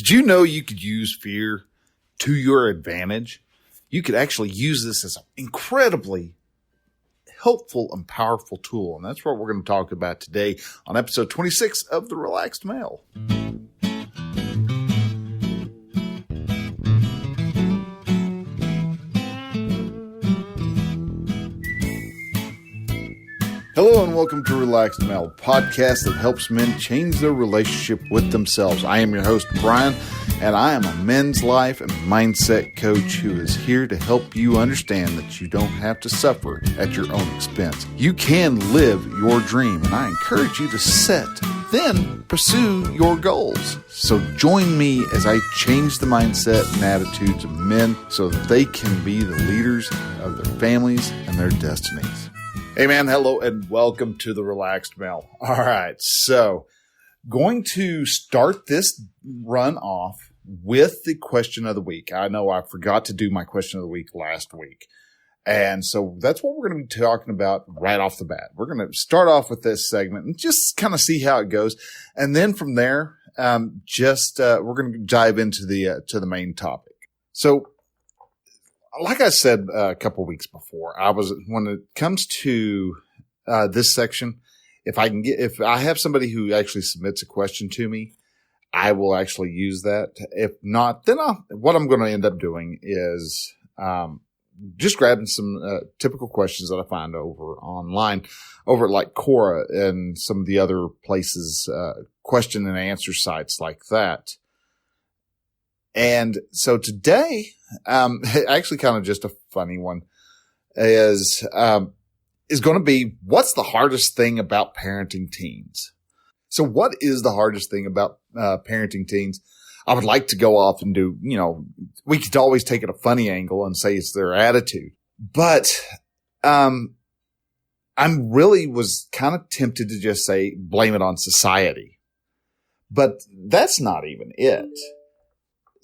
Did you know you could use fear to your advantage? You could actually use this as an incredibly helpful and powerful tool. And that's what we're going to talk about today on episode 26 of The Relaxed Male. Hello and welcome to Relaxed Male, a podcast that helps men change their relationship with themselves. I am your host, Brian, and I am a men's life and mindset coach who is here to help you understand that you don't have to suffer at your own expense. You can live your dream, and I encourage you to set, then pursue your goals. So join me as I change the mindset and attitudes of men so that they can be the leaders of their families and their destinies. Hey man, hello and welcome to The Relaxed Male. All right, so going to start this run off with the question of the week. I know I forgot to do my question of the week last week. And so that's what we're going to be talking about right off the bat. We're going to start off with this segment and just kind of see how it goes. And then from there, we're going to dive into the main topic. So, like I said a couple of weeks before, when it comes to this section, if I have somebody who actually submits a question to me, I will actually use that. If not, then what I'm going to end up doing is just grabbing some typical questions that I find over online, over at like Quora and some of the other places, question and answer sites like that. And so today, actually kind of just a funny one is going to be, what's the hardest thing about parenting teens? So what is the hardest thing about parenting teens? I would like to go off and do, we could always take it a funny angle and say it's their attitude, but, I'm really was kind of tempted to just say, blame it on society, but that's not even it.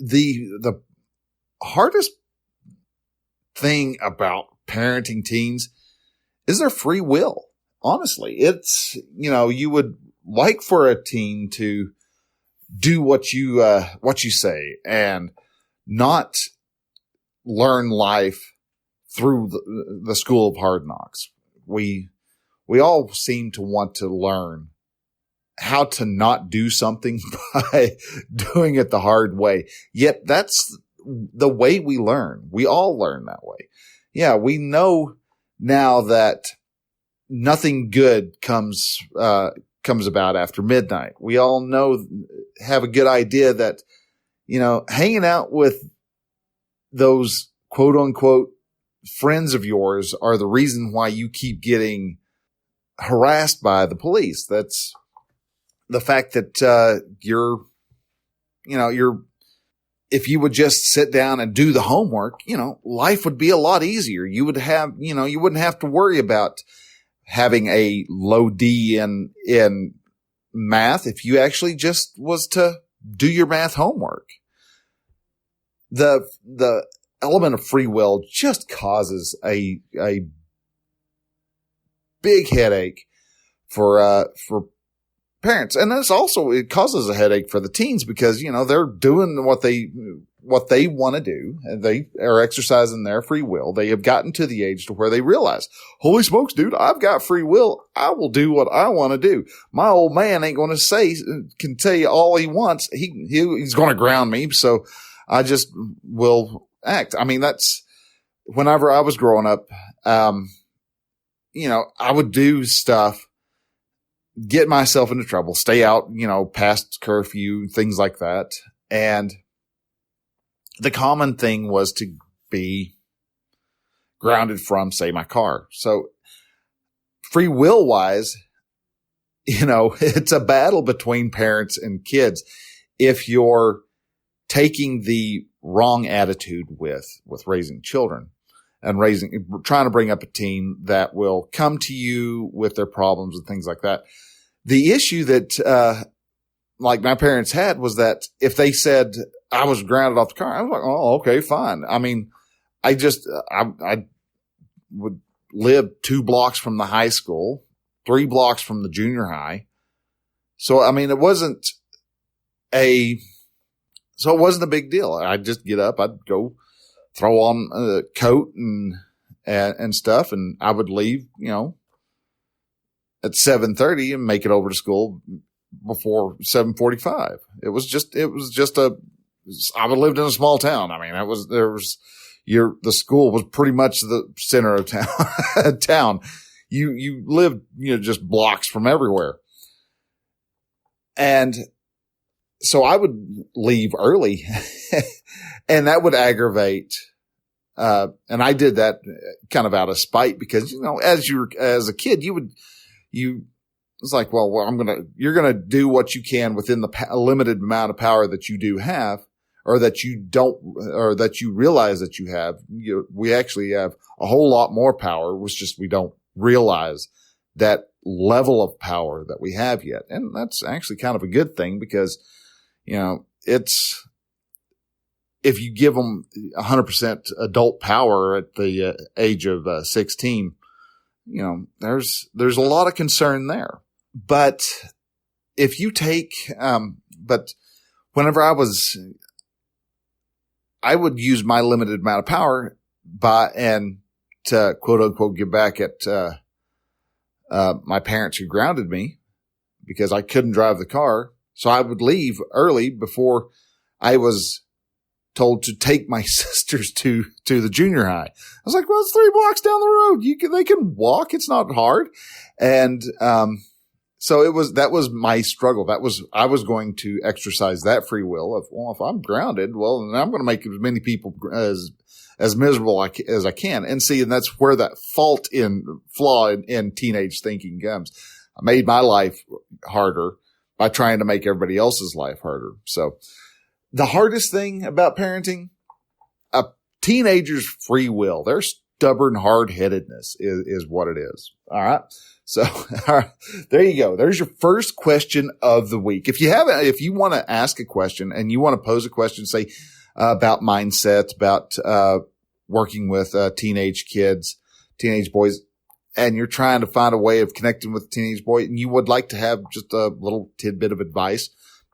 The hardest thing about parenting teens is their free will. Honestly, it's, you would like for a teen to do what you say and not learn life through the school of hard knocks. We all seem to want to learn how to not do something by doing it the hard way. Yet that's the way we learn. We all learn that way. Yeah, we know now that nothing good comes about after midnight. We all have a good idea that, hanging out with those quote unquote friends of yours are the reason why you keep getting harassed by the police. That's the fact that, if you would just sit down and do the homework, life would be a lot easier. You would have, you wouldn't have to worry about having a low D in math if you actually just was to do your math homework. The element of free will just causes a big headache for parents. And it causes a headache for the teens because, they're doing what they want to do, and they are exercising their free will. They have gotten to the age to where they realize, holy smokes, dude, I've got free will. I will do what I want to do. My old man ain't going to can tell you all he wants. He's going to ground me. So I just will act. I mean, that's whenever I was growing up, I would do stuff, get myself into trouble, stay out, past curfew, things like that. And the common thing was to be grounded from, say, my car. So free will wise, it's a battle between parents and kids. If you're taking the wrong attitude with raising children and trying to bring up a teen that will come to you with their problems and things like that. The issue that, like my parents had was that if they said I was grounded off the car, I was like, oh, okay, fine. I mean, I would live 2 blocks from the high school, 3 blocks from the junior high. So, I mean, it wasn't a So it wasn't a big deal. I'd just get up, I'd go throw on a coat and stuff, and I would leave, at 7:30 and make it over to school before 7:45. It was just I lived in a small town. I mean, the school was pretty much the center of town. You lived, just blocks from everywhere. And so I would leave early and that would aggravate. And I did that kind of out of spite because, as a kid, it's like, you're going to do what you can within the limited amount of power that you do have, or that you don't, or that you realize that you have. We actually have a whole lot more power. It's just, we don't realize that level of power that we have yet. And that's actually kind of a good thing because, it's, if you give them 100% adult power at the age of 16, there's a lot of concern there. But if you take, but whenever I would use my limited amount of power and to quote unquote give back at, my parents who grounded me because I couldn't drive the car. So I would leave early before I was told to take my sisters to the junior high. I was like, well, it's 3 blocks down the road. They can walk. It's not hard. And, so that was my struggle. I was going to exercise that free will of, well, if I'm grounded, well, then I'm going to make as many people as miserable as I can. And see, and that's where that flaw in teenage thinking comes. I made my life harder by trying to make everybody else's life harder. So the hardest thing about parenting, a teenager's free will, their stubborn hard-headedness is what it is. All right. So, all right, there you go. There's your first question of the week. If you want to ask a question and you want to pose a question, say, about mindset, about, working with, teenage kids, teenage boys, and you're trying to find a way of connecting with a teenage boy and you would like to have just a little tidbit of advice,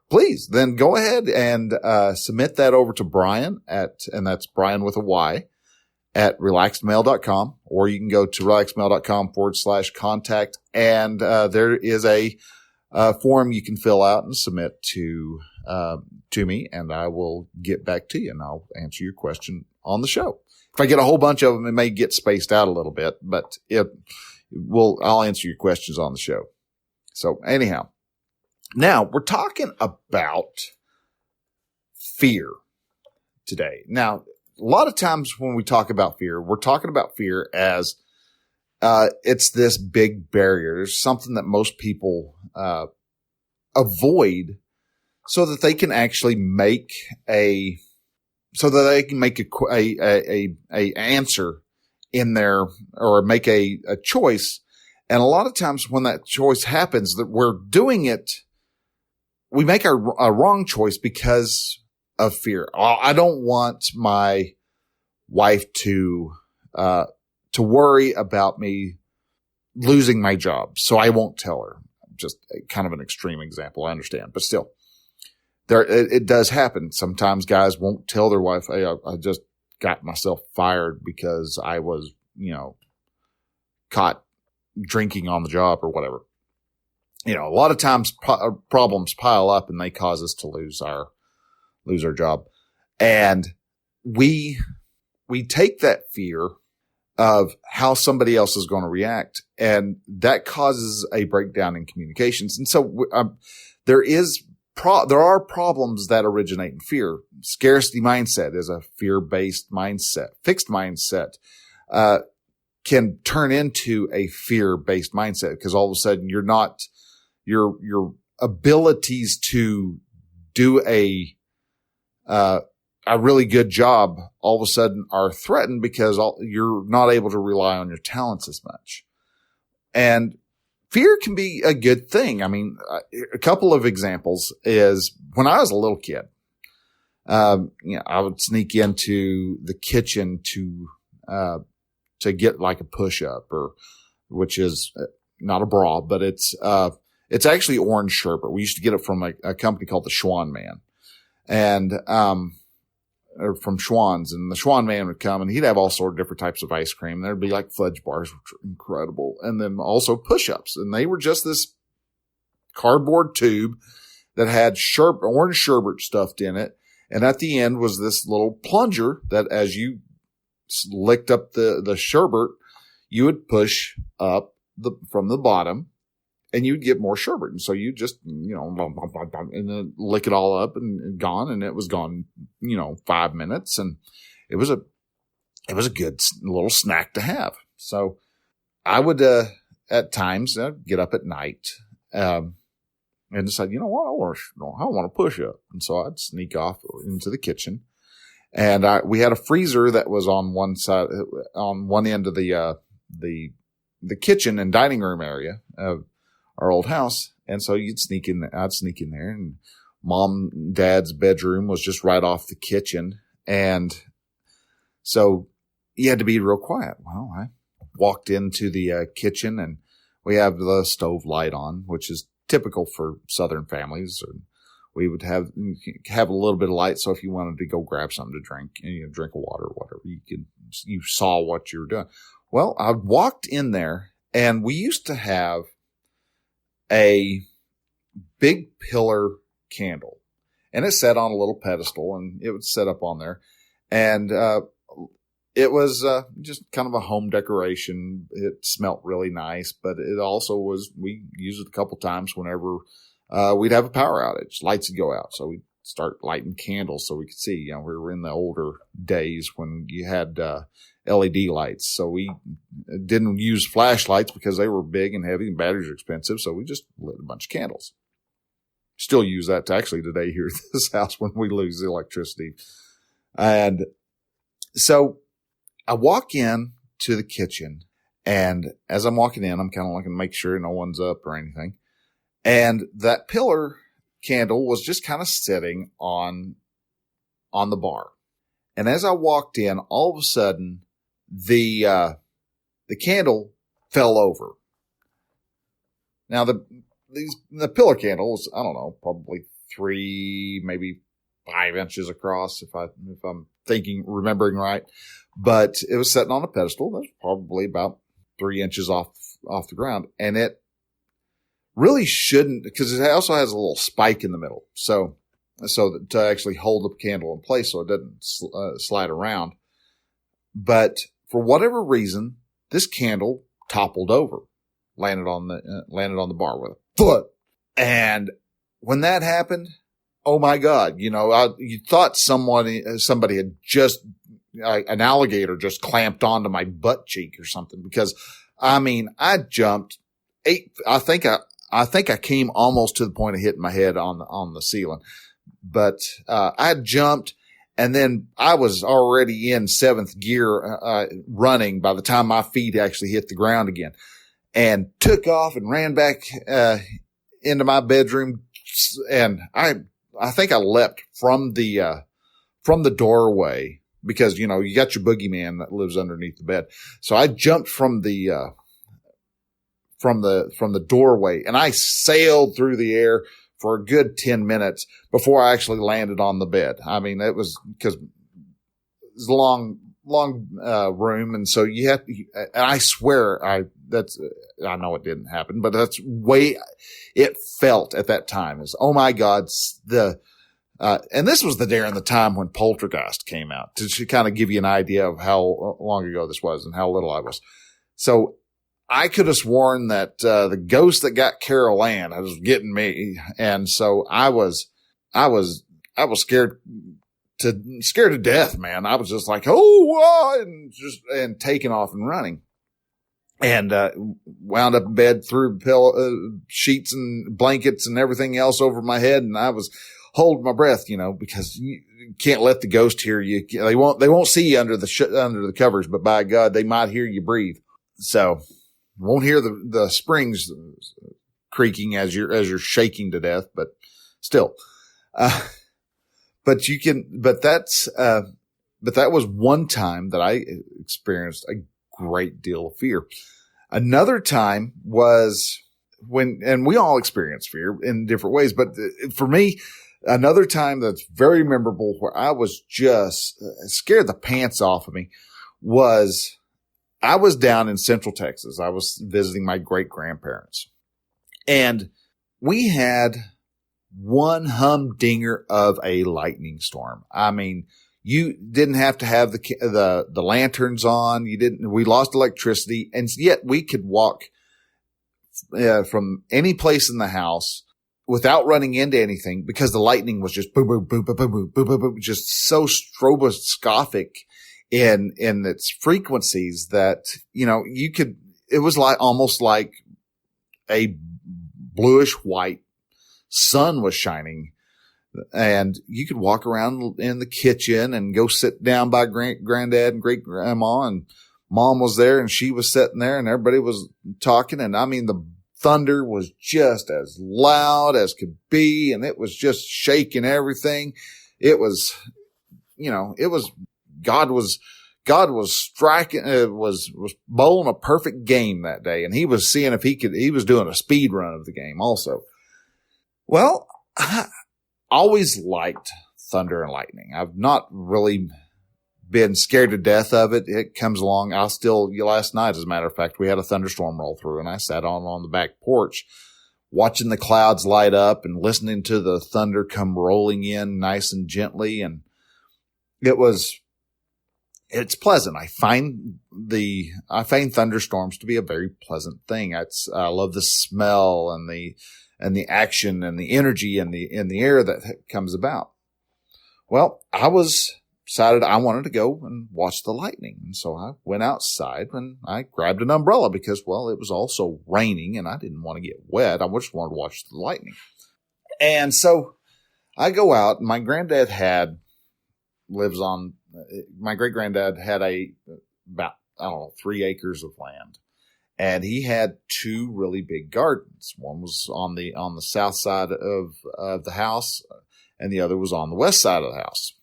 please then go ahead and, submit that over to Brian and that's Brian with a Y, at relaxedmail.com, or you can go to relaxedmail.com/contact. And, there is a form you can fill out and submit to me, and I will get back to you and I'll answer your question on the show. If I get a whole bunch of them, it may get spaced out a little bit, but I'll answer your questions on the show. So anyhow, now we're talking about fear today. Now, a lot of times when we talk about fear, we're talking about fear as it's this big barrier. There's something that most people avoid so that they can actually make a answer in there, or make a choice. And a lot of times when that choice happens, that we're doing it, we make a wrong choice because of fear. I don't want my wife to worry about me losing my job, so I won't tell her. Just kind of an extreme example, I understand, but still, it does happen. Sometimes guys won't tell their wife, "Hey, I just got myself fired because I was, caught drinking on the job," or whatever. A lot of times problems pile up and they cause us to lose our job. And we take that fear of how somebody else is going to react, and that causes a breakdown in communications. And so there are problems that originate in fear. Scarcity mindset is a fear-based mindset. Fixed mindset can turn into a fear-based mindset because all of a sudden your abilities to do a really good job all of a sudden are threatened because you're not able to rely on your talents as much. And fear can be a good thing. I mean, a couple of examples is when I was a little kid, I would sneak into the kitchen to get like a push up, which is not a bra, but it's actually orange sherbet. We used to get it from a company called the Schwan Man. and or from Schwann's, and the Schwann man would come and he'd have all sorts of different types of ice cream. There'd be like fudge bars, which are incredible. And then also push-ups. And they were just this cardboard tube that had orange sherbet stuffed in it. And at the end was this little plunger that as you licked up the sherbet, you would push up from the bottom and you'd get more sherbet. And so you just, and then lick it all up and gone. And it was gone, 5 minutes. And it was a good little snack to have. So I would, at times get up at night, and decide, you know what, I want to push up. And so I'd sneak off into the kitchen, and we had a freezer that was on one end of the kitchen and dining room area of our old house. And so I'd sneak in there, and mom and dad's bedroom was just right off the kitchen. And so you had to be real quiet. Well, I walked into the kitchen, and we have the stove light on, which is typical for Southern families. We would have a little bit of light. So if you wanted to go grab something to drink, drink of water or whatever, you saw what you were doing. Well, I walked in there, and we used to have a big pillar candle, and it sat on a little pedestal, and it would set up on there. And, it was, just kind of a home decoration. It smelt really nice, but it also we used it a couple times whenever, we'd have a power outage. Lights would go out. So we'd start lighting candles so we could see. We were in the older days when you had, LED lights. So we didn't use flashlights because they were big and heavy and batteries are expensive. So we just lit a bunch of candles. Still use that actually today here at this house when we lose the electricity. And so I walk in to the kitchen, and as I'm walking in, I'm kind of looking to make sure no one's up or anything. And that pillar candle was just kind of sitting on the bar. And as I walked in, all of a sudden, the candle fell over. Now the pillar candle was, I don't know, probably 3, maybe 5 inches across, if I'm remembering right. But it was sitting on a pedestal that's probably about 3 inches off the ground. And it really shouldn't, because it also has a little spike in the middle. So that to actually hold the candle in place so it doesn't slide around. But for whatever reason, this candle toppled over, landed on the bar with a foot. And when that happened, oh my God, you thought somebody had just, an alligator just clamped onto my butt cheek or something, because I jumped I think I came almost to the point of hitting my head on the ceiling, but, I jumped, and then I was already in 7th gear, running by the time my feet actually hit the ground again, and took off and ran back, into my bedroom. And I think I leapt from the doorway, because, you got your boogeyman that lives underneath the bed. So I jumped from the doorway, and I sailed through the air for a good 10 minutes before I actually landed on the bed. It was because it's a long room. And so you have to, and I swear I know it didn't happen, but that's way it felt at that time is, oh my God, and this was during the time when Poltergeist came out, to kind of give you an idea of how long ago this was and how little I was. So I could have sworn that, the ghost that got Carol Ann was getting me. And so I was scared to death, man. I was just like, and taking off and running, and, wound up in bed, threw sheets and blankets and everything else over my head. And I was holding my breath, because you can't let the ghost hear you. They won't see you under the covers, but by God, they might hear you breathe. So won't hear the springs creaking as you're shaking to death, but still, but that was one time that I experienced a great deal of fear. Another time was and we all experience fear in different ways, but for me, Another time that's very memorable where I was just scared the pants off of me was I was down in Central Texas. I was visiting my great grandparents, and we had one humdinger of a lightning storm. I mean, you didn't have to have the lanterns on. We lost electricity, and yet we could walk from any place in the house without running into anything because the lightning was just boom, boom, boom, boom, boom, boom, boom, boom, boom, just so stroboscopic in its frequencies that, it was like almost like a bluish white sun was shining, and you could walk around in the kitchen and go sit down by granddad and great grandma, and mom was there and she was sitting there and everybody was talking. And I mean, the thunder was just as loud as could be, and it was just shaking everything. It was, God was striking, was bowling a perfect game that day. And he was seeing if he was doing a speed run of the game also. Well, I always liked thunder and lightning. I've not really been scared to death of it. It comes along. Last night, as a matter of fact, we had a thunderstorm roll through, and I sat on the back porch watching the clouds light up and listening to the thunder come rolling in nice and gently. And it's pleasant. I find thunderstorms to be a very pleasant thing. I love the smell and the action and the energy in the air that comes about. Well, I decided I wanted to go and watch the lightning. And so I went outside and I grabbed an umbrella because, it was also raining and I didn't want to get wet. I just wanted to watch the lightning. And so I go out, and my great-granddad had about 3 acres of land. And he had 2 really big gardens. One was on the south side of the house, and the other was on the west side of the house.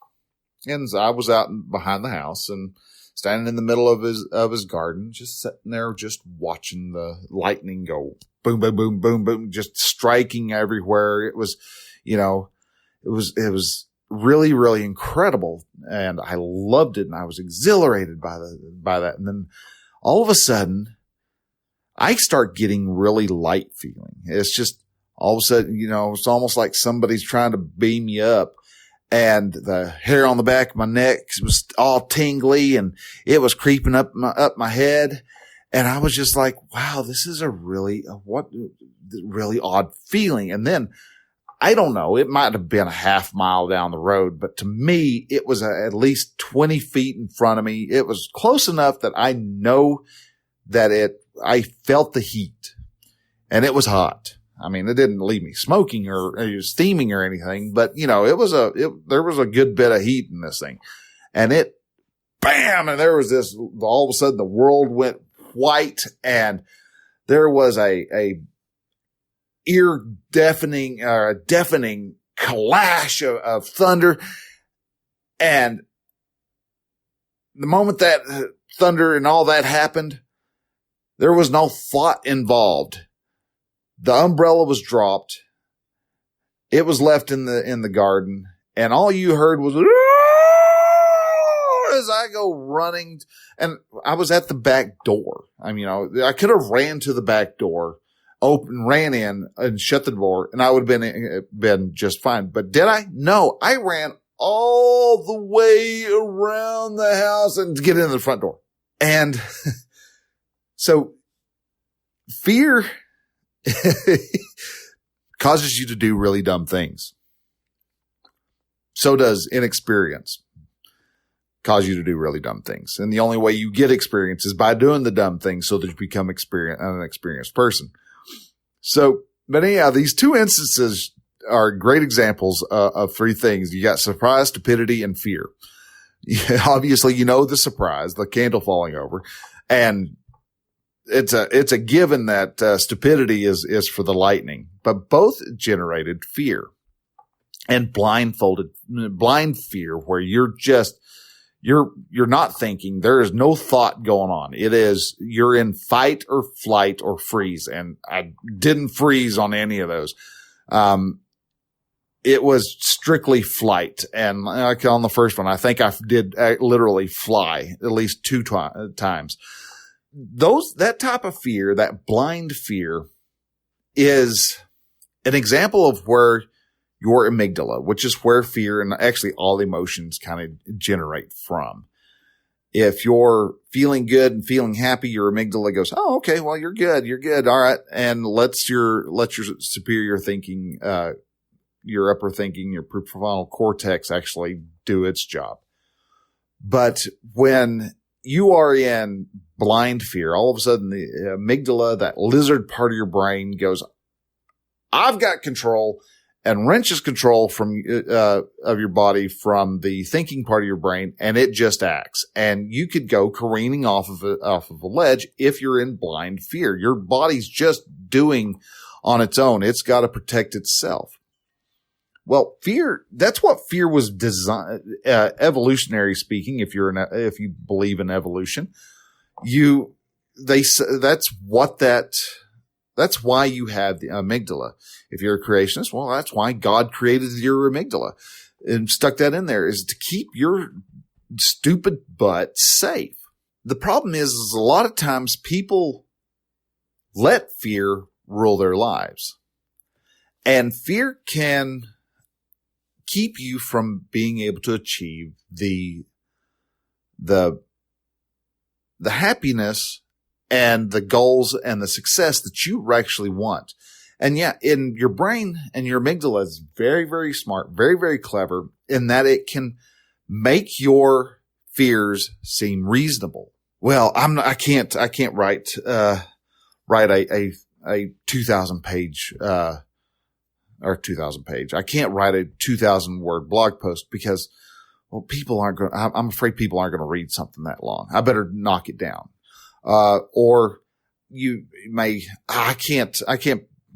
And I was out behind the house and standing in the middle of his garden, just sitting there, just watching the lightning go boom, boom, boom, boom, boom, just striking everywhere. It was, it was really, really incredible, and I loved it, and I was exhilarated by that. And then all of a sudden, I start getting really light feeling. It's just all of a sudden, it's almost like somebody's trying to beam you up. And the hair on the back of my neck was all tingly, and it was creeping up my head. And I was just like, wow, this is a really odd feeling. And then I don't know, it might have been a half mile down the road, but to me, it was at least 20 feet in front of me. It was close enough that I know that I felt the heat, and it was hot. I mean, it didn't leave me smoking or steaming or anything, but there was a good bit of heat in this thing, and it, bam, and there was this, all of a sudden the world went white, and there was a deafening clash of thunder. And the moment that thunder and all that happened, there was no thought involved. The umbrella was dropped. It was left in the garden, and all you heard was as I go running, and I was at the back door. I mean, I could have ran to the back door, ran in and shut the door, and I would have been just fine. But did I? No, I ran all the way around the house and to get in the front door. And so fear causes you to do really dumb things. So does inexperience cause you to do really dumb things. And the only way you get experience is by doing the dumb things so that you become an experienced person. So, but anyhow, these 2 instances are great examples of 3 things. You got surprise, stupidity, and fear. Obviously, the surprise, the candle falling over, and it's a given that stupidity is for the lightning, but both generated fear and blind fear, where you're not thinking. There is no thought going on. You're in fight or flight or freeze. And I didn't freeze on any of those. it was strictly flight. And like on the first one, I think I did literally fly at least two times. That type of fear, that blind fear, is an example of where your amygdala, which is where fear and actually all emotions kind of generate from. If you're feeling good and feeling happy, your amygdala goes, oh, okay, well, you're good. You're good. All right. And lets your superior thinking, your upper thinking, your prefrontal cortex actually do its job. But when you are in blind fear, all of a sudden the amygdala, that lizard part of your brain, goes, I've got control, and wrenches control from of your body from the thinking part of your brain, and it just acts. And you could go careening off of a ledge if you're in blind fear. Your body's just doing on its own. It's got to protect itself. Well, fear, that's what fear was designed, evolutionary speaking, if you believe in evolution, that's why you have the amygdala. If you're a creationist, well, that's why God created your amygdala and stuck that in there, is to keep your stupid butt safe. The problem is a lot of times people let fear rule their lives, and fear can keep you from being able to achieve the happiness and the goals and the success that you actually want. And yeah, in your brain, and your amygdala is very, very smart, very, very clever in that it can make your fears seem reasonable. Well, I can't write a 2,000 page, or 2,000 page. I can't write a 2,000 word blog post because, well, I'm afraid people aren't going to read something that long. I better knock it down. Or I can't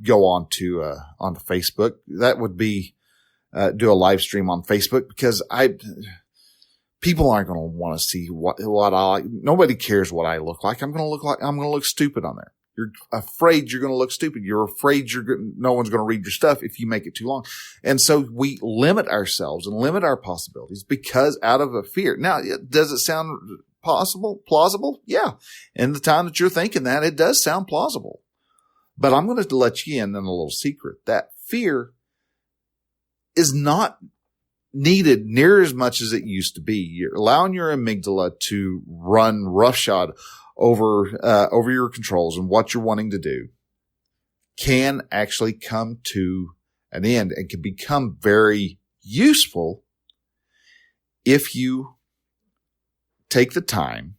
go onto Facebook. That would be, do a live stream on Facebook because people aren't going to want to see what I like. Nobody cares what I look like. I'm going to look stupid on there. You're afraid you're going to look stupid. You're afraid no one's going to read your stuff if you make it too long. And so we limit ourselves and limit our possibilities because out of a fear. Now, does it sound plausible? Yeah. In the time that you're thinking that, it does sound plausible. But I'm going to let you in on a little secret. That fear is not needed near as much as it used to be. You're allowing your amygdala to run roughshod over your controls and what you're wanting to do can actually come to an end and can become very useful if you take the time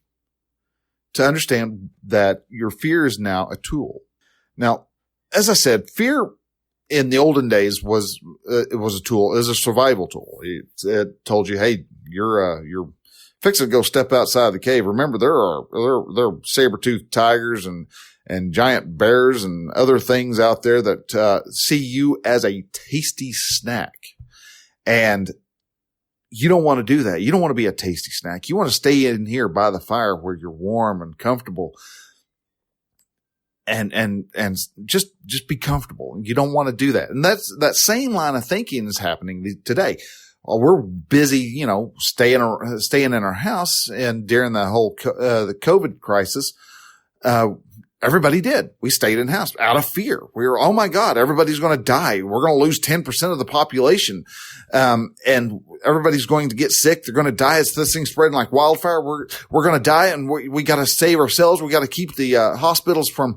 to understand that your fear is now a tool. Now, as I said, fear in the olden days was a tool, is a survival tool. It told you, hey, you're fixing to go step outside the cave. Remember, there are saber-toothed tigers and giant bears and other things out there that see you as a tasty snack. And you don't want to do that. You don't want to be a tasty snack. You want to stay in here by the fire where you're warm and comfortable and just be comfortable. You don't want to do that. And that same line of thinking is happening today. Well, we're busy, staying in our house, and during the whole the COVID crisis, everybody did. We stayed in the house out of fear. We were, oh my God, everybody's going to die. We're going to lose 10% of the population, and everybody's going to get sick. They're going to die. It's this thing spreading like wildfire. We're going to die, and we got to save ourselves. We got to keep the hospitals from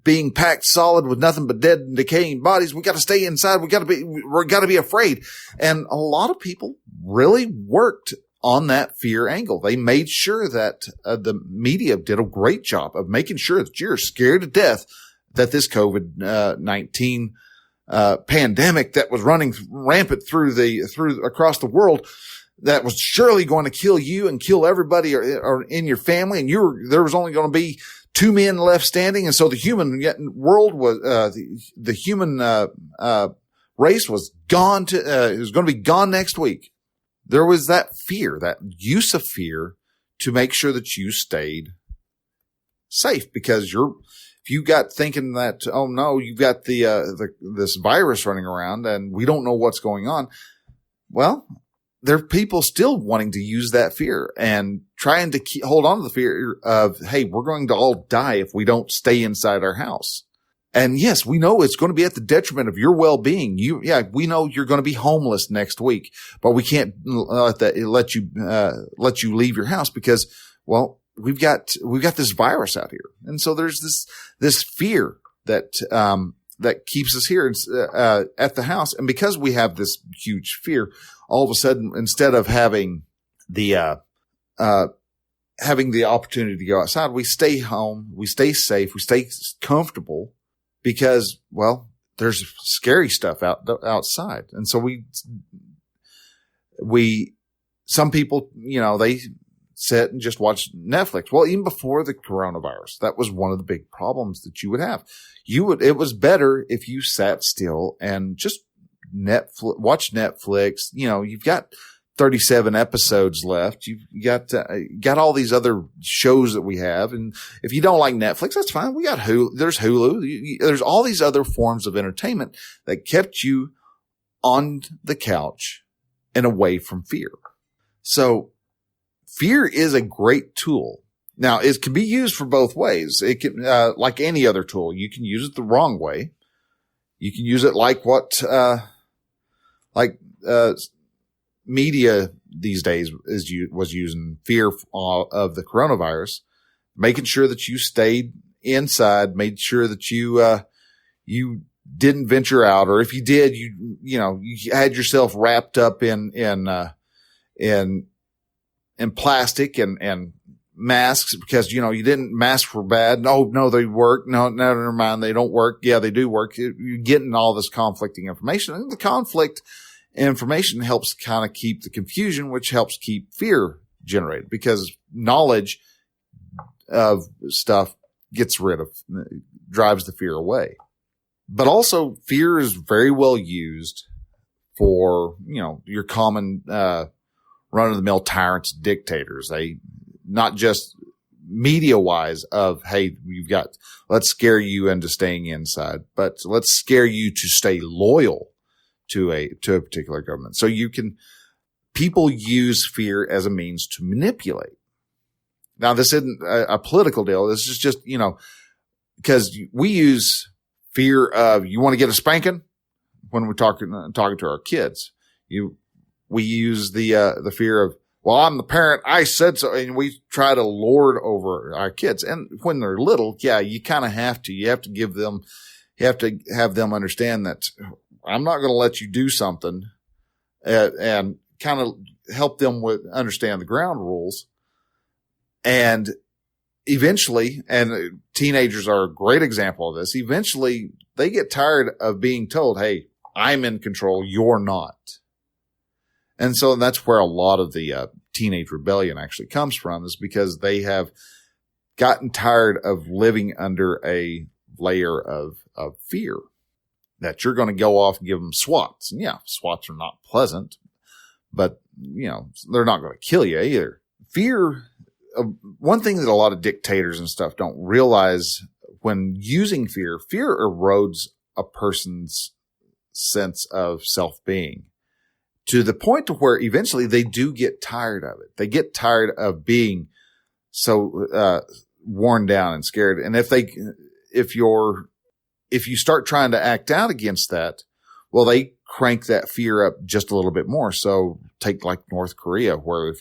being packed solid with nothing but dead and decaying bodies. We got to stay inside. We got to be afraid. And a lot of people really worked on that fear angle. They made sure that the media did a great job of making sure that you're scared to death that this COVID-19 pandemic that was running rampant across the world, that was surely going to kill you and kill everybody or in your family. And there was only going to be 2 men left standing. And so the human world was, the human race was gone it was going to be gone next week. There was that fear, that use of fear to make sure that you stayed safe, because if you got thinking that, oh no, you've got this virus running around and we don't know what's going on. Well, there are people still wanting to use that fear and trying to hold on to the fear of, hey, we're going to all die if we don't stay inside our house. And yes, we know it's going to be at the detriment of your well-being. We know you're going to be homeless next week, but we can't let you leave your house because, well, we've got this virus out here. And so there's this fear that keeps us here at the house. And because we have this huge fear, all of a sudden, instead of having the opportunity to go outside, we stay home, we stay safe, we stay comfortable because, well, there's scary stuff outside. And so some people, they sit and just watch Netflix. Well, even before the coronavirus, that was one of the big problems that you would have. It was better if you sat still and just watch Netflix. You've got 37 episodes left. You've got all these other shows that we have. And if you don't like Netflix, that's fine. We got Hulu. There's Hulu. There's all these other forms of entertainment that kept you on the couch and away from fear. So fear is a great tool. Now, it can be used for both ways. It can, like any other tool, you can use it the wrong way. You can use it like media these days was using fear of the coronavirus, making sure that you stayed inside, made sure that you didn't venture out, or if you did, you had yourself wrapped up in plastic and masks because, you didn't, masks were bad. No, they work. No, never mind. They don't work. Yeah, they do work. You're getting all this conflicting information, and the conflict information helps kind of keep the confusion, which helps keep fear generated because knowledge of stuff drives the fear away. But also fear is very well used for, your common, run-of-the-mill tyrants, dictators. They not just media-wise of, hey, let's scare you into staying inside, but let's scare you to stay loyal to a particular government. So people use fear as a means to manipulate. Now, this isn't a political deal. This is just, because we use fear of, you want to get a spanking when we're talking to our kids. We use the fear of, well, I'm the parent, I said so, and we try to lord over our kids. And when they're little, yeah, you kind of have to. You have to have them understand that I'm not going to let you do something, and kind of help them understand the ground rules. And eventually, and teenagers are a great example of this, eventually they get tired of being told, hey, I'm in control, you're not. And so that's where a lot of the teenage rebellion actually comes from, is because they have gotten tired of living under a layer of fear that you're going to go off and give them swats. And yeah, swats are not pleasant, but they're not going to kill you either. Fear, one thing that a lot of dictators and stuff don't realize when using fear erodes a person's sense of self-being, to the point to where eventually they do get tired of it. They get tired of being so worn down and scared. And if you start trying to act out against that, well, they crank that fear up just a little bit more. So take like North Korea, where if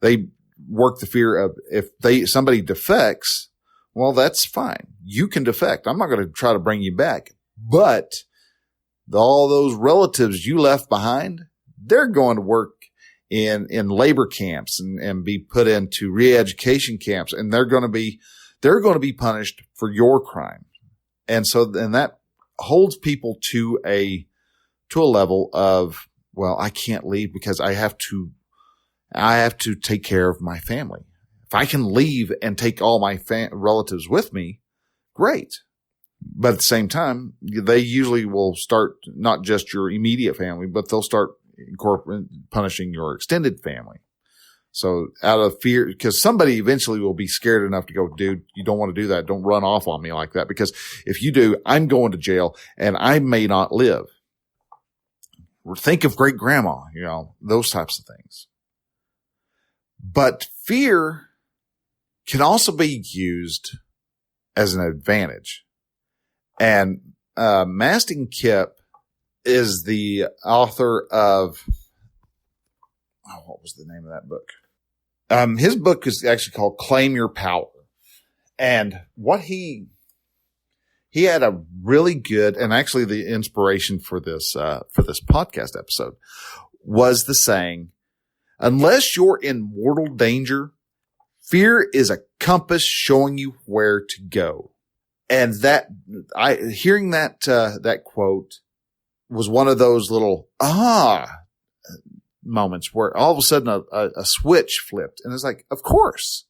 they work the fear of, if somebody defects, well, that's fine. You can defect. I'm not going to try to bring you back, but all those relatives you left behind, they're going to work in labor camps and be put into re-education camps, and they're going to be punished for your crime. And so, and that holds people to a level of, well, I can't leave because I have to take care of my family. If I can leave and take all my relatives with me, great. But at the same time, they usually will start not just your immediate family, but they'll start punishing your extended family. So out of fear, because somebody eventually will be scared enough to go, dude, you don't want to do that. Don't run off on me like that. Because if you do, I'm going to jail and I may not live. Or think of great grandma, those types of things. But fear can also be used as an advantage. And Mastin Kipp is the author of, what was the name of that book? His book is actually called Claim Your Power. And what he had a really good, and actually the inspiration for this podcast episode was the saying, unless you're in mortal danger, fear is a compass showing you where to go. And hearing that quote was one of those little moments where all of a sudden a switch flipped, and it's like, of course,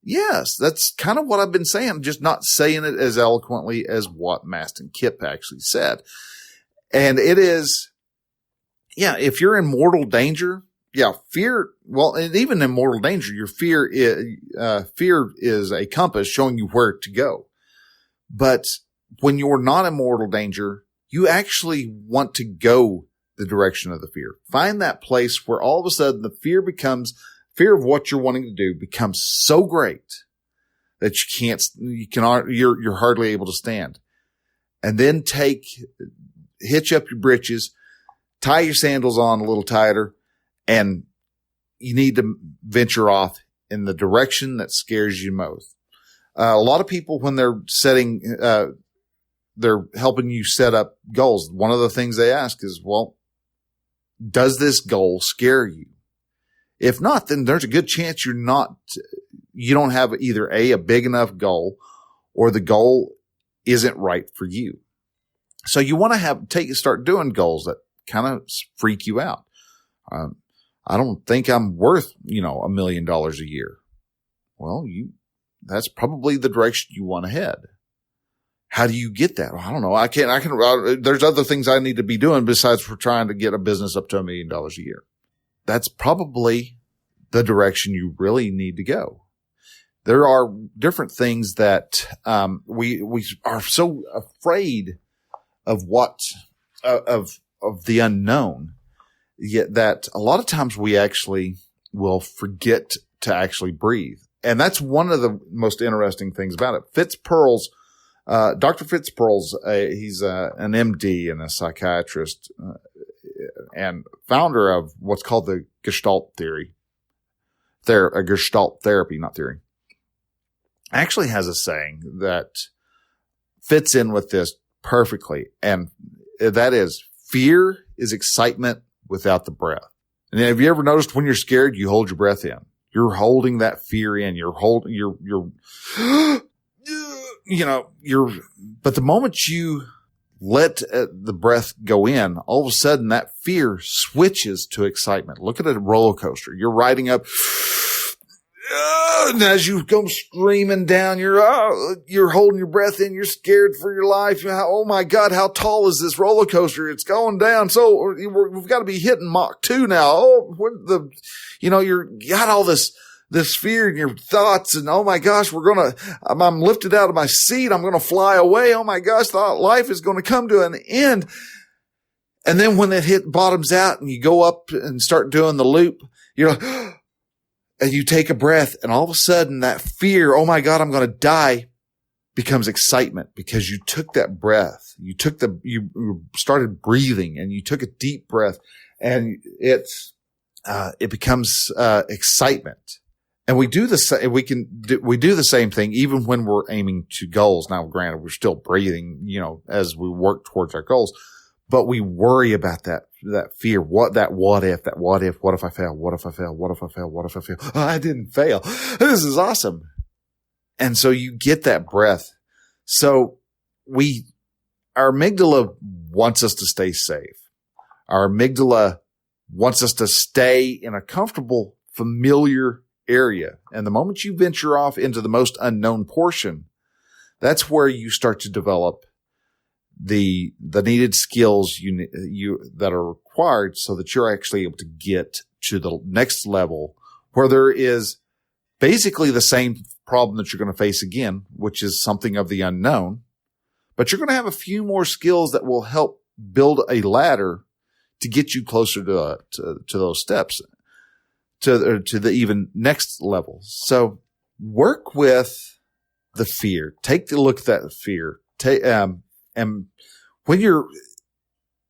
yes, that's kind of what I've been saying. I'm just not saying it as eloquently as what Mastin Kipp actually said. And it is, if you're in mortal danger, fear. Well, and even in mortal danger, your fear is a compass showing you where to go. But when you're not in mortal danger, you actually want to go the direction of the fear. Find that place where all of a sudden the fear of what you're wanting to do becomes so great that you're hardly able to stand. And then hitch up your britches, tie your sandals on a little tighter, and you need to venture off in the direction that scares you most. A lot of people, when they're they're helping you set up goals, one of the things they ask is, well, does this goal scare you? If not, then there's a good chance you don't have either a big enough goal, or the goal isn't right for you. So you want to start doing goals that kind of freak you out. I don't think I'm worth, $1 million a year. Well, that's probably the direction you want to head. How do you get that? Well, I don't know. There's other things I need to be doing besides for trying to get a business up to $1 million a year. That's probably the direction you really need to go. There are different things that, we are so afraid of of the unknown, yet that a lot of times we actually will forget to actually breathe. And that's one of the most interesting things about it. Dr. Fitzpearl's, he's an MD and a psychiatrist and founder of what's called the Gestalt theory. A Gestalt therapy, not theory. Actually has a saying that fits in with this perfectly. And that is, fear is excitement without the breath. And have you ever noticed when you're scared, you hold your breath in? You're holding that fear in. But the moment you let the breath go in, all of a sudden that fear switches to excitement. Look at a roller coaster. You're riding up, and as you go screaming down, you're holding your breath in. You're scared for your life. Oh my God, how tall is this roller coaster? It's going down. So we've got to be hitting Mach 2 now. You got all this fear in your thoughts, and oh my gosh, I'm lifted out of my seat. I'm going to fly away. Oh my gosh, life is going to come to an end. And then when it bottoms out and you go up and start doing the loop, you're like, and you take a breath, and all of a sudden that fear, oh my God, I'm going to die, becomes excitement because you took that breath. You started breathing, and you took a deep breath, and it becomes excitement. And we do the same thing even when we're aiming to goals. Now, granted, we're still breathing, as we work towards our goals, but we worry about that fear. What if I fail? What if I fail? Oh, I didn't fail. This is awesome. And so you get that breath. So our amygdala wants us to stay safe. Our amygdala wants us to stay in a comfortable, familiar area. And the moment you venture off into the most unknown portion, that's where you start to develop the needed skills that are required so that you're actually able to get to the next level where there is basically the same problem that you're going to face again, which is something of the unknown, but you're going to have a few more skills that will help build a ladder to get you closer to those steps, to the even next level. So work with the fear. Take a look at that fear. And when you're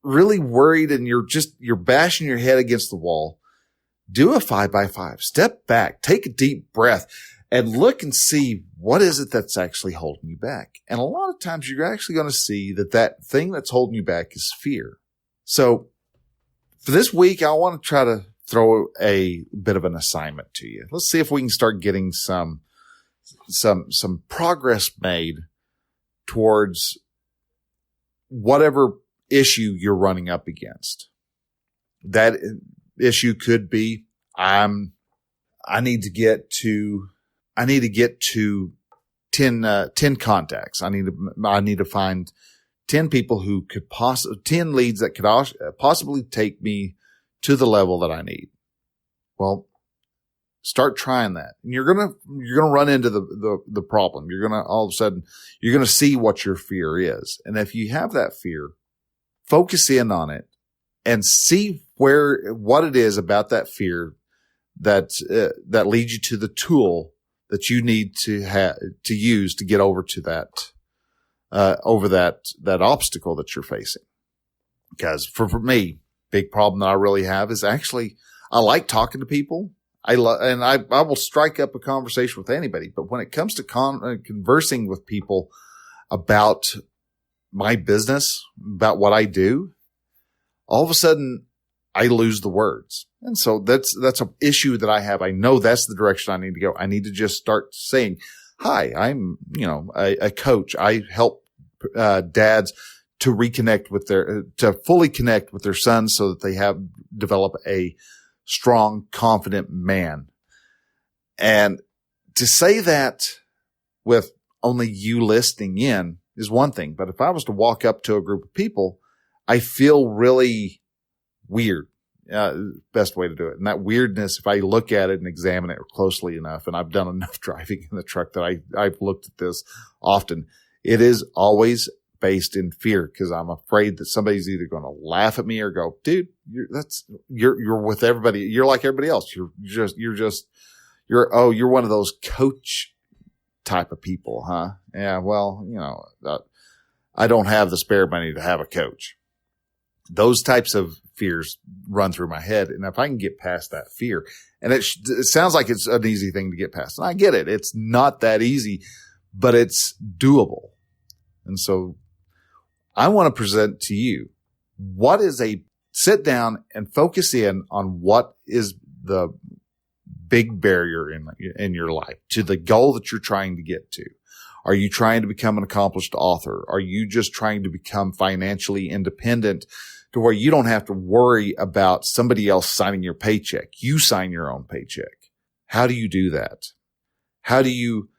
really worried and you're bashing your head against the wall, do a 5x5. Step back, take a deep breath, and look and see what is it that's actually holding you back. And a lot of times you're actually going to see that thing that's holding you back is fear. So for this week, I want to try to throw a bit of an assignment to you. Let's see if we can start getting some progress made towards whatever issue you're running up against. That issue could be, I need to get to 10 contacts. I need to find 10 people who could 10 leads that could possibly take me to the level that I need. Well, start trying that. And you're going to run into the problem. You're going to, all of a sudden, you're going to see what your fear is. And if you have that fear, focus in on it and see what it is about that fear that leads you to the tool that you need to use to get over to that obstacle that you're facing. Because for me, big problem that I really have is actually, I like talking to people. I will strike up a conversation with anybody. But when it comes to conversing with people about my business, about what I do, all of a sudden I lose the words. And so that's an issue that I have. I know that's the direction I need to go. I need to just start saying, hi, I'm, a coach. I help dads to reconnect to fully connect with their sons so that they develop a strong, confident man. And to say that with only you listening in is one thing. But if I was to walk up to a group of people, I feel really weird. Best way to do it. And that weirdness, if I look at it and examine it closely enough, and I've done enough driving in the truck that I've looked at this often, it is always based in fear, because I'm afraid that somebody's either going to laugh at me or go, dude, you're with everybody. You're like everybody else. You're one of those coach type of people, huh? Yeah. Well, I don't have the spare money to have a coach. Those types of fears run through my head. And if I can get past that fear, and it sounds like it's an easy thing to get past, and I get it. It's not that easy, but it's doable. And so I want to present to you sit down and focus in on what is the big barrier in your life to the goal that you're trying to get to. Are you trying to become an accomplished author? Are you just trying to become financially independent to where you don't have to worry about somebody else signing your paycheck? You sign your own paycheck. How do you do that? How do you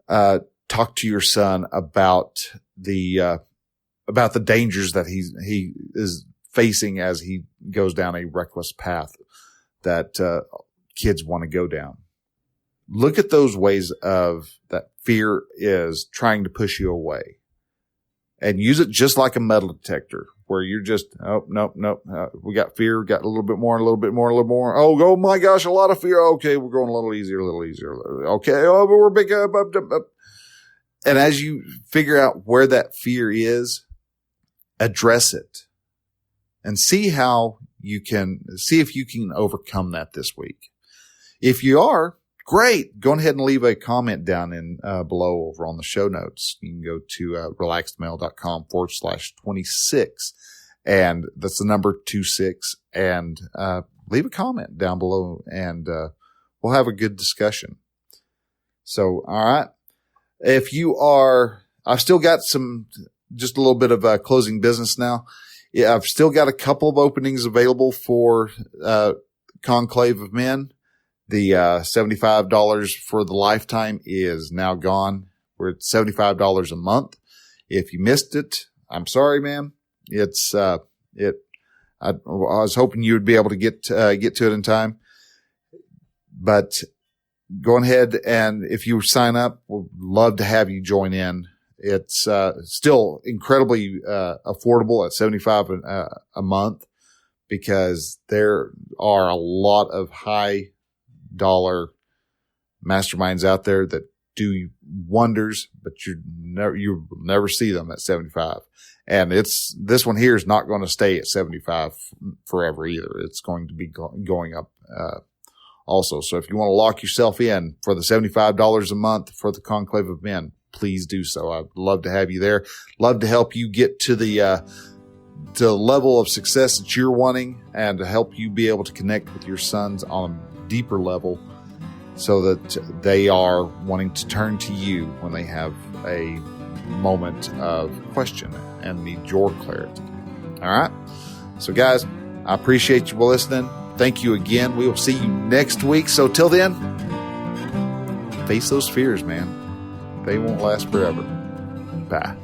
talk to your son about the dangers that he is facing as he goes down a reckless path that kids want to go down? Look at those ways of that fear is trying to push you away, and use it just like a metal detector, where you're just, oh, nope. We got fear. We got a little bit more, a little bit more, a little more. Oh my gosh, a lot of fear. Okay, we're going a little easier. Okay. Oh, but we're big up. And as you figure out where that fear is, address it and see if you can overcome that this week. If you are, great. Go ahead and leave a comment down in below over on the show notes. You can go to relaxedmail.com/26, and that's the number 26, and leave a comment down below, and we'll have a good discussion. So, all right. If you are, I've still got just a little bit of closing business now. Yeah, I've still got a couple of openings available for Conclave of Men. The $75 for the lifetime is now gone. We're at $75 a month. If you missed it, I'm sorry, man. I was hoping you would be able to get to it in time. But go ahead, and if you sign up, we'd love to have you join in. It's still incredibly affordable at $75 a month, because there are a lot of high dollar masterminds out there that do wonders, but you'll never see them at 75. And this one here is not going to stay at 75 forever either. It's going to be going up also. So if you want to lock yourself in for the $75 a month for the Conclave of Men, please do so. I'd love to have you there. Love to help you get to the level of success that you're wanting, and to help you be able to connect with your sons on a deeper level, so that they are wanting to turn to you when they have a moment of question and need your clarity. All right. So guys, I appreciate you listening. Thank you again. We will see you next week. So till then, face those fears, man. They won't last forever. Bye.